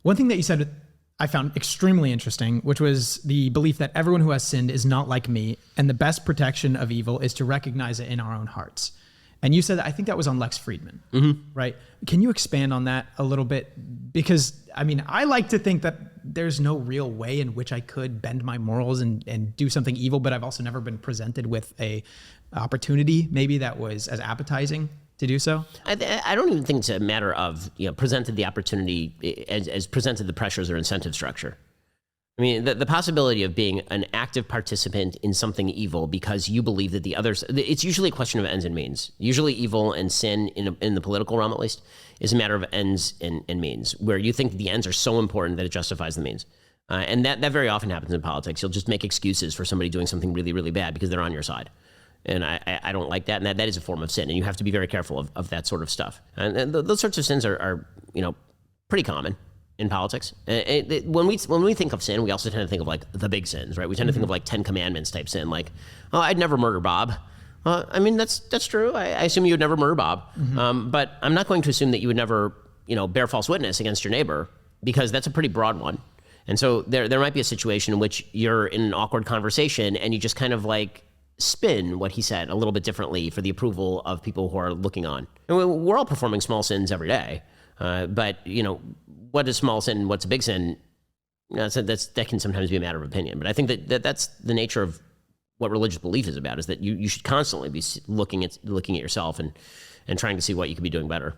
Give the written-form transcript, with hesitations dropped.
One thing that you said I found extremely interesting, which was the belief that everyone who has sinned is not like me, and the best protection of evil is to recognize it in our own hearts. And you said, I think that was on Lex Friedman, right? Can you expand on that a little bit? Because, I mean, I like to think that there's no real way in which I could bend my morals and do something evil, but I've also never been presented with a opportunity maybe that was as appetizing to do so. I don't even think it's a matter of, presented the opportunity as presented the pressures or incentive structure. I mean, the possibility of being an active participant in something evil because you believe that the others, it's usually a question of ends and means. Usually evil and sin, in the political realm at least, is a matter of ends and means, where you think the ends are so important that it justifies the means. And that very often happens in politics. You'll just make excuses for somebody doing something really, really bad because they're on your side. And I don't like that. And that is a form of sin. And you have to be very careful of that sort of stuff. And those sorts of sins are pretty common in politics. When we think of sin, we also tend to think of like the big sins, right? We tend to think of like 10 Commandments type sin, like, oh, I'd never murder Bob. I mean, that's true. I assume you would never murder Bob. But I'm not going to assume that you would never, bear false witness against your neighbor, because that's a pretty broad one. And so there might be a situation in which you're in an awkward conversation and you just kind of like spin what he said a little bit differently for the approval of people who are looking on. And we're all performing small sins every day. But what is small sin and what's a big sin, that can sometimes be a matter of opinion. But I think that's the nature of what religious belief is about, is that you should constantly be looking at yourself and trying to see what you could be doing better.